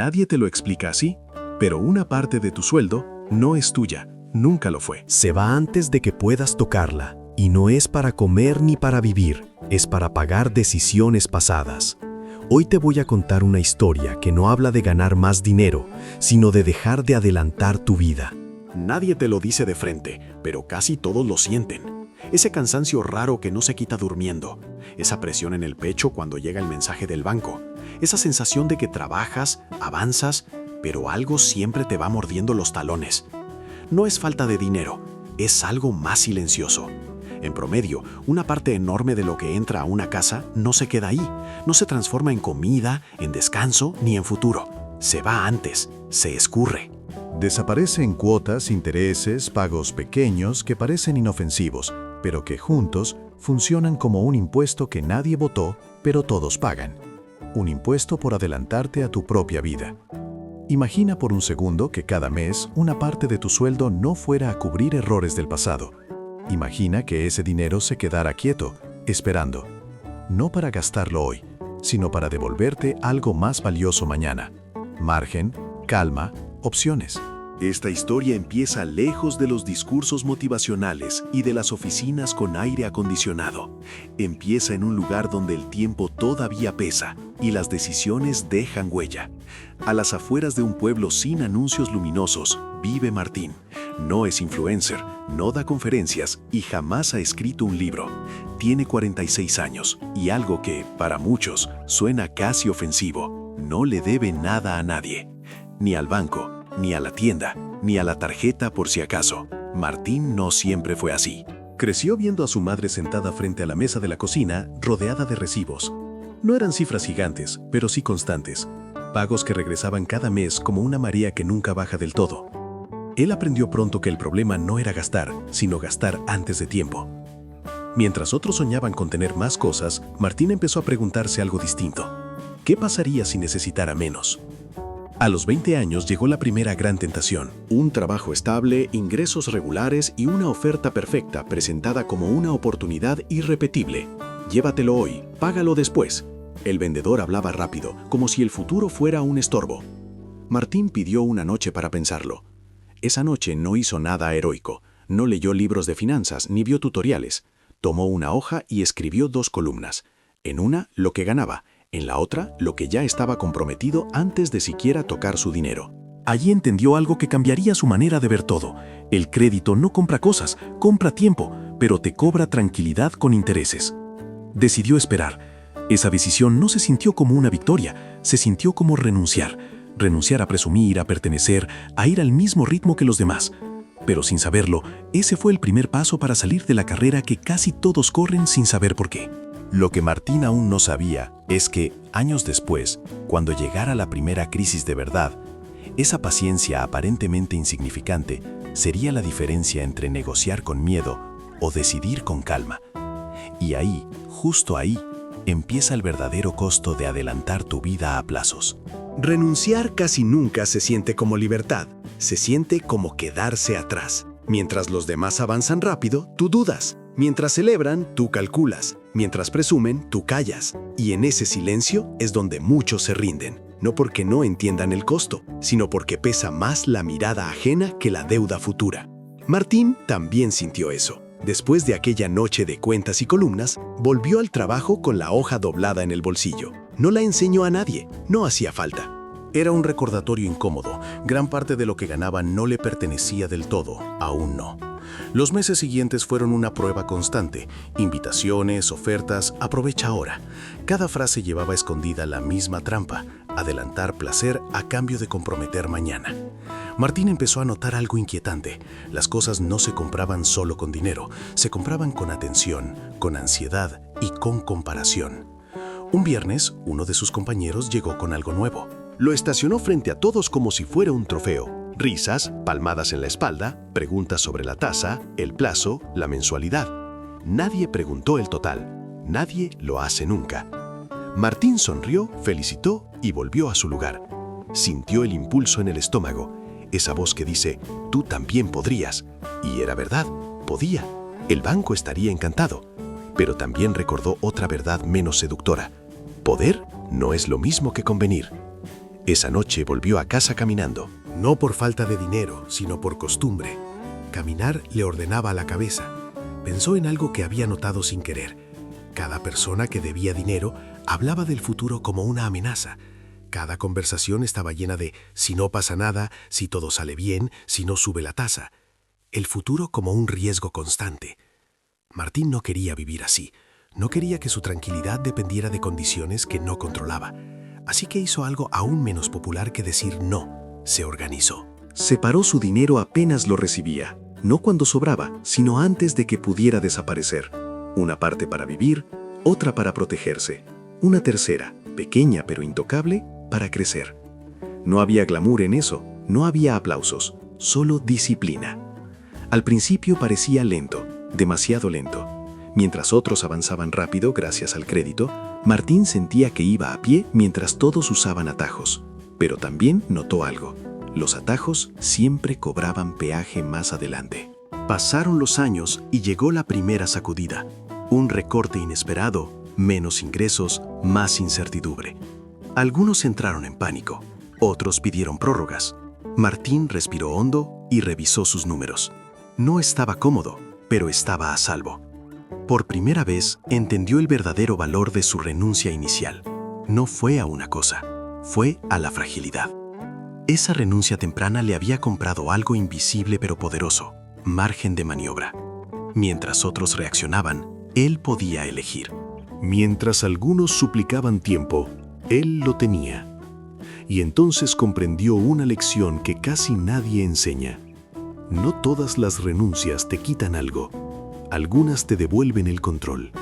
Nadie te lo explica así, pero una parte de tu sueldo no es tuya, nunca lo fue. Se va antes de que puedas tocarla, y no es para comer ni para vivir, es para pagar decisiones pasadas. Hoy te voy a contar una historia que no habla de ganar más dinero, sino de dejar de adelantar tu vida. Nadie te lo dice de frente, pero casi todos lo sienten. Ese cansancio raro que no se quita durmiendo, esa presión en el pecho cuando llega el mensaje del banco, esa sensación de que trabajas, avanzas, pero algo siempre te va mordiendo los talones. No es falta de dinero, es algo más silencioso. En promedio, una parte enorme de lo que entra a una casa no se queda ahí, no se transforma en comida, en descanso ni en futuro. Se va antes, se escurre. Desaparece en cuotas, intereses, pagos pequeños que parecen inofensivos, pero que juntos funcionan como un impuesto que nadie votó, pero todos pagan. Un impuesto por adelantarte a tu propia vida. Imagina por un segundo que cada mes una parte de tu sueldo no fuera a cubrir errores del pasado. Imagina que ese dinero se quedara quieto, esperando. No para gastarlo hoy, sino para devolverte algo más valioso mañana. Margen, calma, opciones. Esta historia empieza lejos de los discursos motivacionales y de las oficinas con aire acondicionado. Empieza en un lugar donde el tiempo todavía pesa y las decisiones dejan huella. A las afueras de un pueblo sin anuncios luminosos, vive Martín. No es influencer, no da conferencias y jamás ha escrito un libro. Tiene 46 años y algo que, para muchos, suena casi ofensivo. No le debe nada a nadie. Ni al banco, ni a la tienda, ni a la tarjeta por si acaso. Martín no siempre fue así. Creció viendo a su madre sentada frente a la mesa de la cocina, rodeada de recibos. No eran cifras gigantes, pero sí constantes. Pagos que regresaban cada mes como una marea que nunca baja del todo. Él aprendió pronto que el problema no era gastar, sino gastar antes de tiempo. Mientras otros soñaban con tener más cosas, Martín empezó a preguntarse algo distinto. ¿Qué pasaría si necesitara menos? A los 20 años llegó la primera gran tentación. Un trabajo estable, ingresos regulares y una oferta perfecta presentada como una oportunidad irrepetible. Llévatelo hoy, págalo después. El vendedor hablaba rápido, como si el futuro fuera un estorbo. Martín pidió una noche para pensarlo. Esa noche no hizo nada heroico, no leyó libros de finanzas ni vio tutoriales. Tomó una hoja y escribió 2 columnas. En una, lo que ganaba. En la otra, lo que ya estaba comprometido antes de siquiera tocar su dinero. Allí entendió algo que cambiaría su manera de ver todo. El crédito no compra cosas, compra tiempo, pero te cobra tranquilidad con intereses. Decidió esperar. Esa decisión no se sintió como una victoria, se sintió como renunciar. Renunciar a presumir, a pertenecer, a ir al mismo ritmo que los demás. Pero sin saberlo, ese fue el primer paso para salir de la carrera que casi todos corren sin saber por qué. Lo que Martín aún no sabía es que, años después, cuando llegara la primera crisis de verdad, esa paciencia aparentemente insignificante sería la diferencia entre negociar con miedo o decidir con calma. Y ahí, justo ahí, empieza el verdadero costo de adelantar tu vida a plazos. Renunciar casi nunca se siente como libertad, se siente como quedarse atrás. Mientras los demás avanzan rápido, tú dudas. Mientras celebran, tú calculas. Mientras presumen, tú callas. Y en ese silencio es donde muchos se rinden. No porque no entiendan el costo, sino porque pesa más la mirada ajena que la deuda futura. Martín también sintió eso. Después de aquella noche de cuentas y columnas, volvió al trabajo con la hoja doblada en el bolsillo. No la enseñó a nadie, no hacía falta. Era un recordatorio incómodo. Gran parte de lo que ganaba no le pertenecía del todo, aún no. Los meses siguientes fueron una prueba constante. Invitaciones, ofertas, aprovecha ahora. Cada frase llevaba escondida la misma trampa: adelantar placer a cambio de comprometer mañana. Martín empezó a notar algo inquietante. Las cosas no se compraban solo con dinero, se compraban con atención, con ansiedad y con comparación. Un viernes, uno de sus compañeros llegó con algo nuevo. Lo estacionó frente a todos como si fuera un trofeo. Risas, palmadas en la espalda, preguntas sobre la tasa, el plazo, la mensualidad. Nadie preguntó el total. Nadie lo hace nunca. Martín sonrió, felicitó y volvió a su lugar. Sintió el impulso en el estómago, esa voz que dice, tú también podrías. Y era verdad, podía. El banco estaría encantado. Pero también recordó otra verdad menos seductora. Poder no es lo mismo que convenir. Esa noche volvió a casa caminando. No por falta de dinero, sino por costumbre. Caminar le ordenaba a la cabeza. Pensó en algo que había notado sin querer. Cada persona que debía dinero hablaba del futuro como una amenaza. Cada conversación estaba llena de si no pasa nada, si todo sale bien, si no sube la tasa. El futuro como un riesgo constante. Martín no quería vivir así. No quería que su tranquilidad dependiera de condiciones que no controlaba. Así que hizo algo aún menos popular que decir no. Se organizó. Separó su dinero apenas lo recibía, no cuando sobraba, sino antes de que pudiera desaparecer. Una parte para vivir, otra para protegerse. Una tercera, pequeña pero intocable, para crecer. No había glamour en eso, no había aplausos, solo disciplina. Al principio parecía lento, demasiado lento. Mientras otros avanzaban rápido gracias al crédito, Martín sentía que iba a pie mientras todos usaban atajos. Pero también notó algo. Los atajos siempre cobraban peaje más adelante. Pasaron los años y llegó la primera sacudida. Un recorte inesperado, menos ingresos, más incertidumbre. Algunos entraron en pánico, otros pidieron prórrogas. Martín respiró hondo y revisó sus números. No estaba cómodo, pero estaba a salvo. Por primera vez entendió el verdadero valor de su renuncia inicial. No fue a una cosa, fue a la fragilidad. Esa renuncia temprana le había comprado algo invisible pero poderoso, margen de maniobra. Mientras otros reaccionaban, él podía elegir. Mientras algunos suplicaban tiempo, él lo tenía. Y entonces comprendió una lección que casi nadie enseña. No todas las renuncias te quitan algo. Algunas te devuelven el control.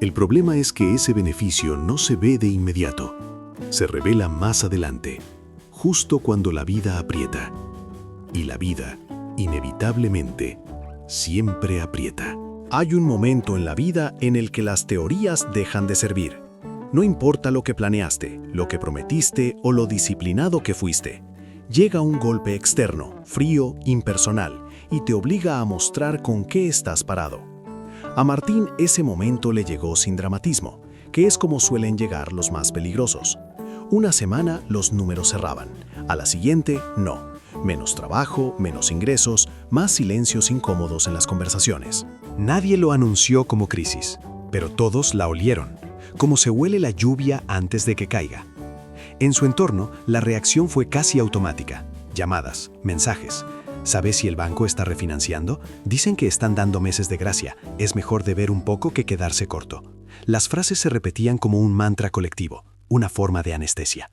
El problema es que ese beneficio no se ve de inmediato. Se revela más adelante, justo cuando la vida aprieta. Y la vida, inevitablemente, siempre aprieta. Hay un momento en la vida en el que las teorías dejan de servir. No importa lo que planeaste, lo que prometiste o lo disciplinado que fuiste. Llega un golpe externo, frío, impersonal, y te obliga a mostrar con qué estás parado. A Martín ese momento le llegó sin dramatismo, que es como suelen llegar los más peligrosos. Una semana los números cerraban, a la siguiente no. Menos trabajo, menos ingresos, más silencios incómodos en las conversaciones. Nadie lo anunció como crisis, pero todos la olieron, como se huele la lluvia antes de que caiga. En su entorno, la reacción fue casi automática. Llamadas, mensajes. ¿Sabes si el banco está refinanciando? Dicen que están dando meses de gracia. Es mejor deber un poco que quedarse corto. Las frases se repetían como un mantra colectivo, una forma de anestesia.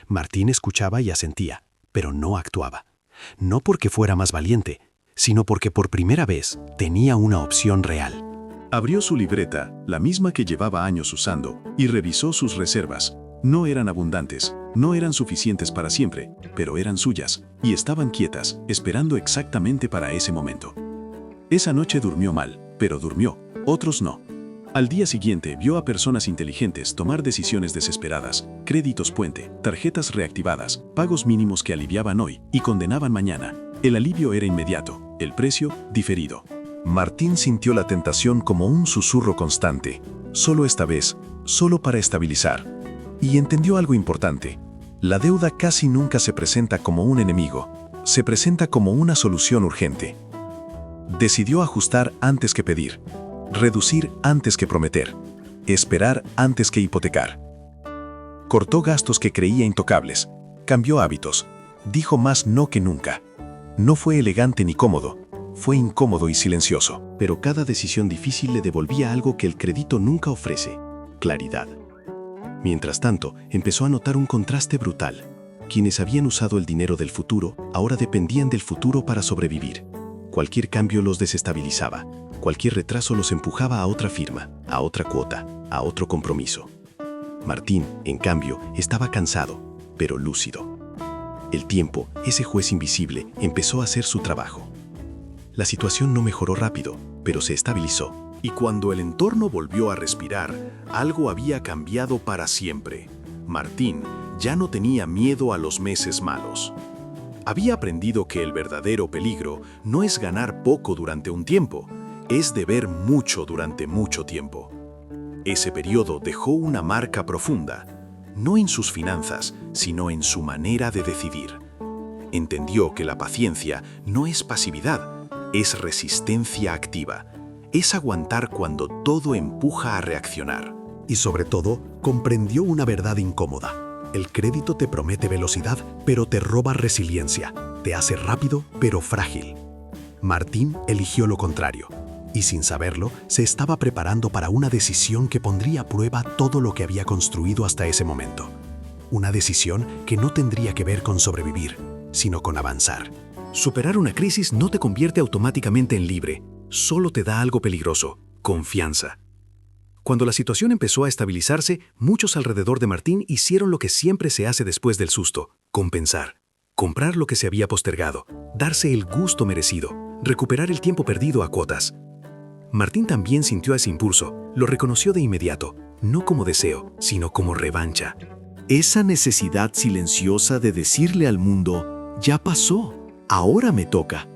Martín escuchaba y asentía, pero no actuaba. No porque fuera más valiente, sino porque por primera vez tenía una opción real. Abrió su libreta, la misma que llevaba años usando, y revisó sus reservas. No eran abundantes, no eran suficientes para siempre, pero eran suyas, y estaban quietas, esperando exactamente para ese momento. Esa noche durmió mal, pero durmió, otros no. Al día siguiente vio a personas inteligentes tomar decisiones desesperadas, créditos puente, tarjetas reactivadas, pagos mínimos que aliviaban hoy y condenaban mañana. El alivio era inmediato, el precio diferido. Martín sintió la tentación como un susurro constante, solo esta vez, solo para estabilizar. Y entendió algo importante. La deuda casi nunca se presenta como un enemigo, se presenta como una solución urgente. Decidió ajustar antes que pedir, reducir antes que prometer, esperar antes que hipotecar. Cortó gastos que creía intocables, cambió hábitos, dijo más no que nunca. No fue elegante ni cómodo, fue incómodo y silencioso. Pero cada decisión difícil le devolvía algo que el crédito nunca ofrece: claridad. Mientras tanto, empezó a notar un contraste brutal. Quienes habían usado el dinero del futuro, ahora dependían del futuro para sobrevivir. Cualquier cambio los desestabilizaba. Cualquier retraso los empujaba a otra firma, a otra cuota, a otro compromiso. Martín, en cambio, estaba cansado, pero lúcido. El tiempo, ese juez invisible, empezó a hacer su trabajo. La situación no mejoró rápido, pero se estabilizó. Y cuando el entorno volvió a respirar, algo había cambiado para siempre. Martín ya no tenía miedo a los meses malos. Había aprendido que el verdadero peligro no es ganar poco durante un tiempo, es deber mucho durante mucho tiempo. Ese periodo dejó una marca profunda. no en sus finanzas, sino en su manera de decidir. Entendió que la paciencia no es pasividad, es resistencia activa. Es aguantar cuando todo empuja a reaccionar. Y sobre todo, comprendió una verdad incómoda. El crédito te promete velocidad, pero te roba resiliencia. Te hace rápido, pero frágil. Martín eligió lo contrario. Y sin saberlo, se estaba preparando para una decisión que pondría a prueba todo lo que había construido hasta ese momento. Una decisión que no tendría que ver con sobrevivir, sino con avanzar. Superar una crisis no te convierte automáticamente en libre, solo te da algo peligroso: confianza. Cuando la situación empezó a estabilizarse, muchos alrededor de Martín hicieron lo que siempre se hace después del susto: compensar. Comprar lo que se había postergado, darse el gusto merecido, recuperar el tiempo perdido a cuotas. Martín también sintió ese impulso, lo reconoció de inmediato, no como deseo, sino como revancha. Esa necesidad silenciosa de decirle al mundo: ya pasó, ahora me toca.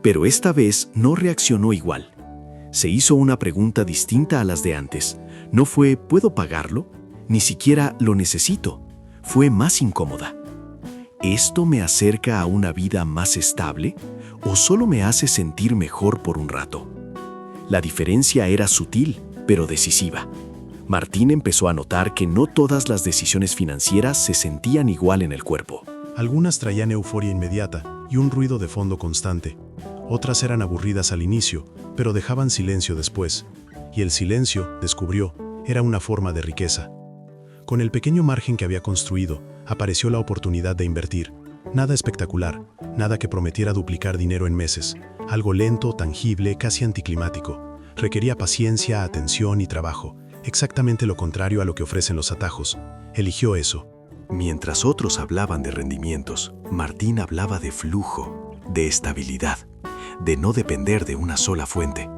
Pero esta vez no reaccionó igual. Se hizo una pregunta distinta a las de antes. No fue ¿puedo pagarlo? Ni siquiera ¿lo necesito? Fue más incómoda. ¿Esto me acerca a una vida más estable o solo me hace sentir mejor por un rato? La diferencia era sutil, pero decisiva. Martín empezó a notar que no todas las decisiones financieras se sentían igual en el cuerpo. Algunas traían euforia inmediata y un ruido de fondo constante. Otras eran aburridas al inicio, pero dejaban silencio después. Y el silencio, descubrió, era una forma de riqueza. Con el pequeño margen que había construido, apareció la oportunidad de invertir. Nada espectacular, nada que prometiera duplicar dinero en meses. Algo lento, tangible, casi anticlimático. Requería paciencia, atención y trabajo. Exactamente lo contrario a lo que ofrecen los atajos. Eligió eso. Mientras otros hablaban de rendimientos, Martín hablaba de flujo, de estabilidad, de no depender de una sola fuente.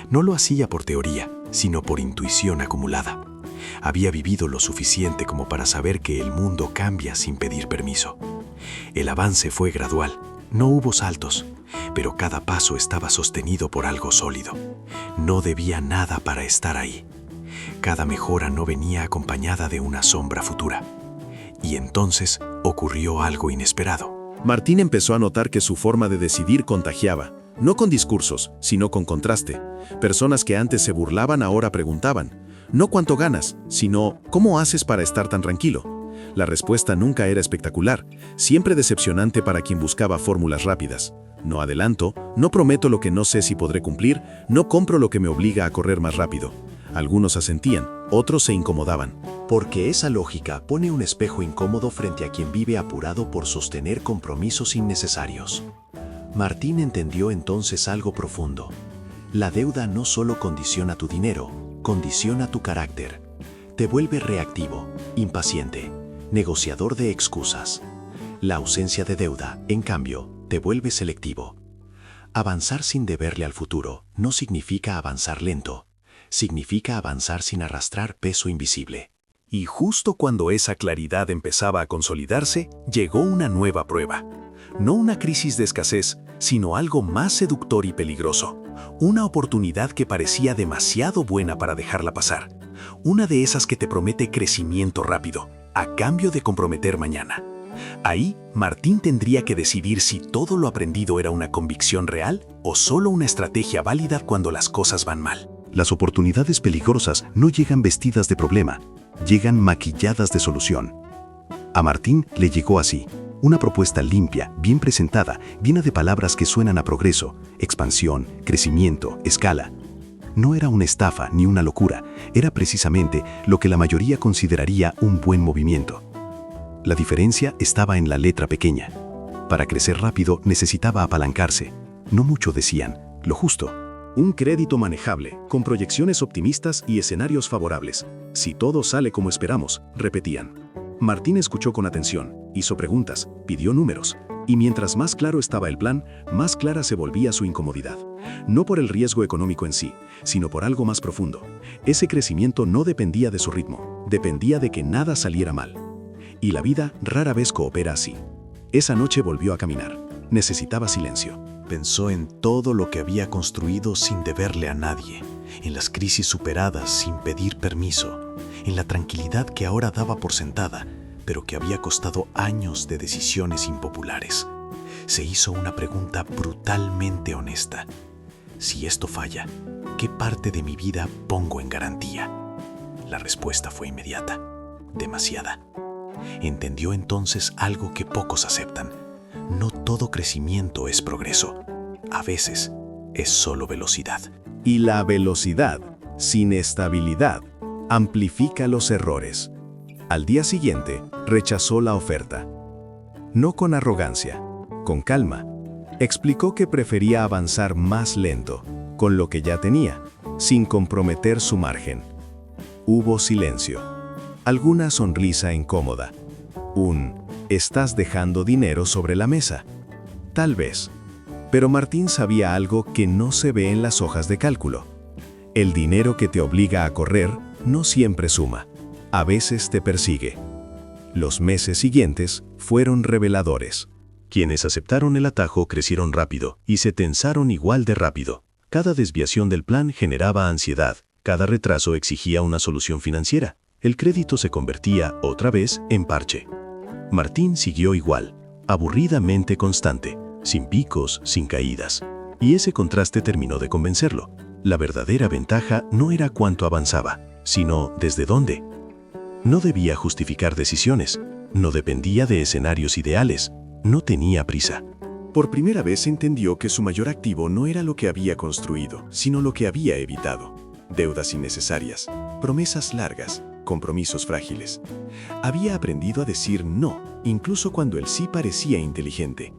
No lo hacía por teoría, sino por intuición acumulada. Había vivido lo suficiente como para saber que el mundo cambia sin pedir permiso. El avance fue gradual, no hubo saltos, pero cada paso estaba sostenido por algo sólido. No debía nada para estar ahí. Cada mejora no venía acompañada de una sombra futura. Y entonces ocurrió algo inesperado. Martín empezó a notar que su forma de decidir contagiaba, no con discursos, sino con contraste. Personas que antes se burlaban ahora preguntaban, no cuánto ganas, sino ¿cómo haces para estar tan tranquilo? La respuesta nunca era espectacular, siempre decepcionante para quien buscaba fórmulas rápidas. No adelanto, no prometo lo que no sé si podré cumplir, no compro lo que me obliga a correr más rápido. Algunos asentían, otros se incomodaban. Porque esa lógica pone un espejo incómodo frente a quien vive apurado por sostener compromisos innecesarios. Martín entendió entonces algo profundo. La deuda no solo condiciona tu dinero, condiciona tu carácter. Te vuelve reactivo, impaciente, negociador de excusas. La ausencia de deuda, en cambio, te vuelve selectivo. Avanzar sin deberle al futuro no significa avanzar lento, significa avanzar sin arrastrar peso invisible. Y justo cuando esa claridad empezaba a consolidarse, llegó una nueva prueba. No una crisis de escasez, sino algo más seductor y peligroso. Una oportunidad que parecía demasiado buena para dejarla pasar. Una de esas que te promete crecimiento rápido, a cambio de comprometer mañana. Ahí, Martín tendría que decidir si todo lo aprendido era una convicción real o solo una estrategia válida cuando las cosas van mal. Las oportunidades peligrosas no llegan vestidas de problema, llegan maquilladas de solución. A Martín le llegó así, una propuesta limpia, bien presentada, llena de palabras que suenan a progreso, expansión, crecimiento, escala. No era una estafa ni una locura, era precisamente lo que la mayoría consideraría un buen movimiento. La diferencia estaba en la letra pequeña. Para crecer rápido necesitaba apalancarse. No mucho decían, lo justo. Un crédito manejable, con proyecciones optimistas y escenarios favorables. Si todo sale como esperamos, repetían. Martín escuchó con atención, hizo preguntas, pidió números. Y mientras más claro estaba el plan, más clara se volvía su incomodidad. No por el riesgo económico en sí, sino por algo más profundo. Ese crecimiento no dependía de su ritmo, dependía de que nada saliera mal. Y la vida rara vez coopera así. Esa noche volvió a caminar. Necesitaba silencio. Pensó en todo lo que había construido sin deberle a nadie, en las crisis superadas sin pedir permiso, en la tranquilidad que ahora daba por sentada, pero que había costado años de decisiones impopulares. Se hizo una pregunta brutalmente honesta. Si esto falla, ¿qué parte de mi vida pongo en garantía? La respuesta fue inmediata. Demasiada. Entendió entonces algo que pocos aceptan. No todo crecimiento es progreso. A veces es solo velocidad. Y la velocidad, sin estabilidad, amplifica los errores. Al día siguiente, rechazó la oferta. No con arrogancia, con calma. Explicó que prefería avanzar más lento, con lo que ya tenía, sin comprometer su margen. Hubo silencio. Alguna sonrisa incómoda. ¿Estás dejando dinero sobre la mesa? Tal vez. Pero Martín sabía algo que no se ve en las hojas de cálculo. El dinero que te obliga a correr no siempre suma. A veces te persigue. Los meses siguientes fueron reveladores. Quienes aceptaron el atajo crecieron rápido y se tensaron igual de rápido. Cada desviación del plan generaba ansiedad. Cada retraso exigía una solución financiera. El crédito se convertía, otra vez, en parche. Martín siguió igual, aburridamente constante, sin picos, sin caídas. Y ese contraste terminó de convencerlo. La verdadera ventaja no era cuánto avanzaba, sino desde dónde. No debía justificar decisiones, no dependía de escenarios ideales, no tenía prisa. Por primera vez entendió que su mayor activo no era lo que había construido, sino lo que había evitado. Deudas innecesarias, promesas largas, compromisos frágiles. Había aprendido a decir no, incluso cuando el sí parecía inteligente.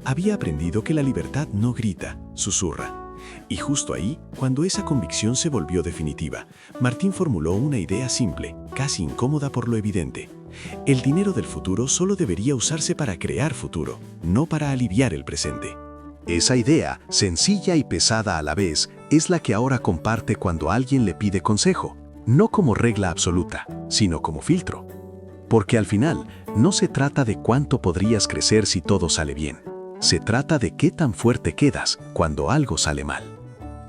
Había aprendido que la libertad no grita, susurra. Y justo ahí, cuando esa convicción se volvió definitiva, Martín formuló una idea simple, casi incómoda por lo evidente. El dinero del futuro solo debería usarse para crear futuro, no para aliviar el presente. Esa idea, sencilla y pesada a la vez, es la que ahora comparte cuando alguien le pide consejo, no como regla absoluta, sino como filtro. Porque al final, no se trata de cuánto podrías crecer si todo sale bien. Se trata de qué tan fuerte quedas cuando algo sale mal.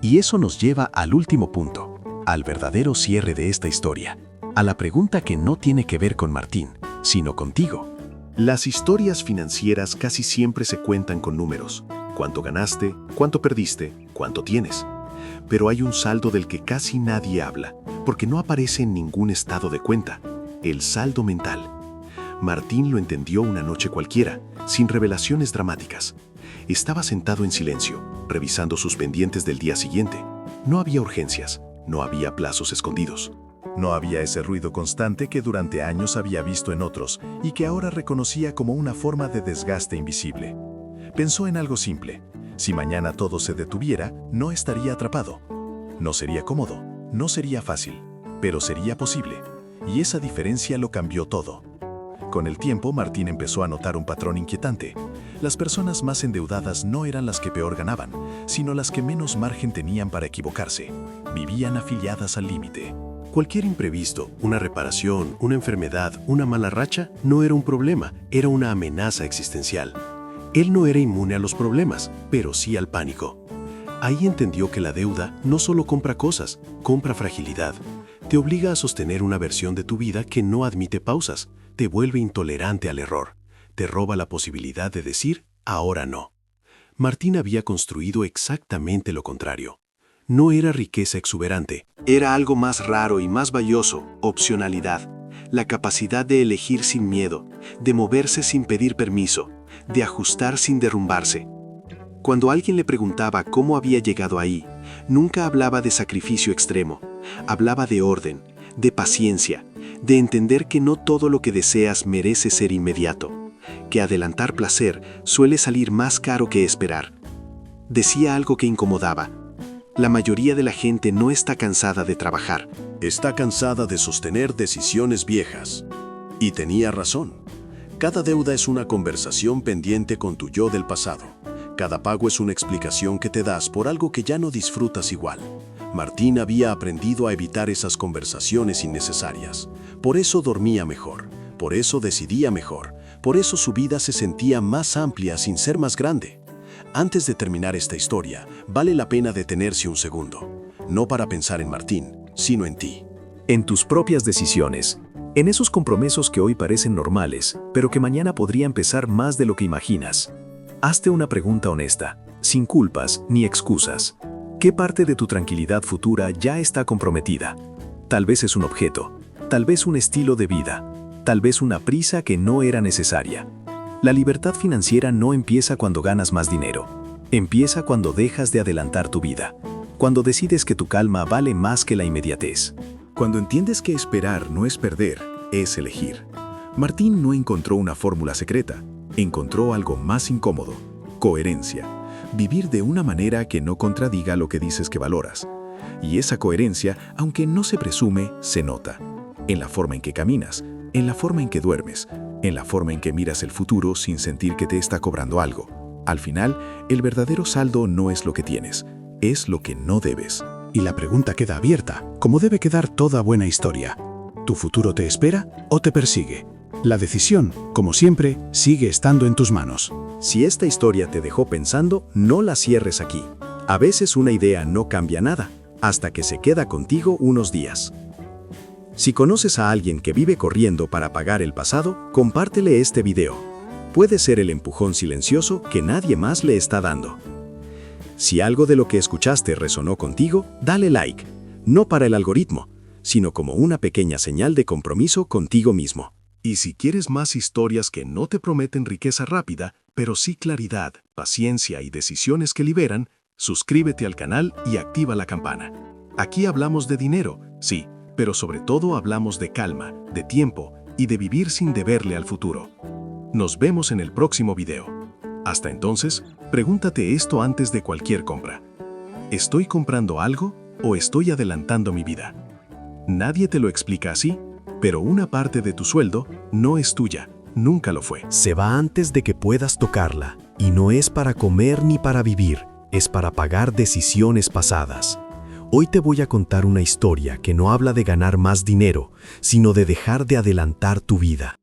Y eso nos lleva al último punto, al verdadero cierre de esta historia, a la pregunta que no tiene que ver con Martín, sino contigo. Las historias financieras casi siempre se cuentan con números. Cuánto ganaste, cuánto perdiste, cuánto tienes. Pero hay un saldo del que casi nadie habla, porque no aparece en ningún estado de cuenta, el saldo mental. Martín lo entendió una noche cualquiera, sin revelaciones dramáticas. Estaba sentado en silencio, revisando sus pendientes del día siguiente. No había urgencias, no había plazos escondidos. No había ese ruido constante que durante años había visto en otros y que ahora reconocía como una forma de desgaste invisible. Pensó en algo simple. Si mañana todo se detuviera, no estaría atrapado. No sería cómodo, no sería fácil, pero sería posible. Y esa diferencia lo cambió todo. Con el tiempo, Martín empezó a notar un patrón inquietante. Las personas más endeudadas no eran las que peor ganaban, sino las que menos margen tenían para equivocarse. Vivían afiliadas al límite. Cualquier imprevisto, una reparación, una enfermedad, una mala racha, no era un problema, era una amenaza existencial. Él no era inmune a los problemas, pero sí al pánico. Ahí entendió que la deuda no solo compra cosas, compra fragilidad. Te obliga a sostener una versión de tu vida que no admite pausas, te vuelve intolerante al error, te roba la posibilidad de decir, ahora no. Martín había construido exactamente lo contrario. No era riqueza exuberante, era algo más raro y más valioso, opcionalidad, la capacidad de elegir sin miedo, de moverse sin pedir permiso, de ajustar sin derrumbarse. Cuando alguien le preguntaba cómo había llegado ahí, nunca hablaba de sacrificio extremo, hablaba de orden, de paciencia, de entender que no todo lo que deseas merece ser inmediato, que adelantar placer suele salir más caro que esperar. Decía algo que incomodaba. La mayoría de la gente no está cansada de trabajar. Está cansada de sostener decisiones viejas. Y tenía razón. Cada deuda es una conversación pendiente con tu yo del pasado. Cada pago es una explicación que te das por algo que ya no disfrutas igual. Martín había aprendido a evitar esas conversaciones innecesarias. Por eso dormía mejor, por eso decidía mejor, por eso su vida se sentía más amplia sin ser más grande. Antes de terminar esta historia, vale la pena detenerse un segundo, no para pensar en Martín, sino en ti. en tus propias decisiones, en esos compromisos que hoy parecen normales, pero que mañana podrían pesar más de lo que imaginas. Hazte una pregunta honesta, sin culpas ni excusas. ¿Qué parte de tu tranquilidad futura ya está comprometida? Tal vez es un objeto, tal vez un estilo de vida, tal vez una prisa que no era necesaria. La libertad financiera no empieza cuando ganas más dinero. Empieza cuando dejas de adelantar tu vida, cuando decides que tu calma vale más que la inmediatez. Cuando entiendes que esperar no es perder, es elegir. Martín no encontró una fórmula secreta, encontró algo más incómodo: coherencia. Vivir de una manera que no contradiga lo que dices que valoras. Y esa coherencia, aunque no se presume, se nota. En la forma en que caminas, en la forma en que duermes, en la forma en que miras el futuro sin sentir que te está cobrando algo. Al final, el verdadero saldo no es lo que tienes, es lo que no debes. Y la pregunta queda abierta, como debe quedar toda buena historia. ¿Tu futuro te espera o te persigue? La decisión, como siempre, sigue estando en tus manos. Si esta historia te dejó pensando, no la cierres aquí. A veces una idea no cambia nada, hasta que se queda contigo unos días. Si conoces a alguien que vive corriendo para pagar el pasado, compártele este video. Puede ser el empujón silencioso que nadie más le está dando. Si algo de lo que escuchaste resonó contigo, dale like, no para el algoritmo, sino como una pequeña señal de compromiso contigo mismo. Y si quieres más historias que no te prometen riqueza rápida, pero sí claridad, paciencia y decisiones que liberan, suscríbete al canal y activa la campana. Aquí hablamos de dinero, sí, pero sobre todo hablamos de calma, de tiempo y de vivir sin deberle al futuro. Nos vemos en el próximo video. Hasta entonces, pregúntate esto antes de cualquier compra. ¿Estoy comprando algo o estoy adelantando mi vida? Nadie te lo explica así, pero una parte de tu sueldo no es tuya, nunca lo fue. Se va antes de que puedas tocarla, y no es para comer ni para vivir, es para pagar decisiones pasadas. Hoy te voy a contar una historia que no habla de ganar más dinero, sino de dejar de adelantar tu vida.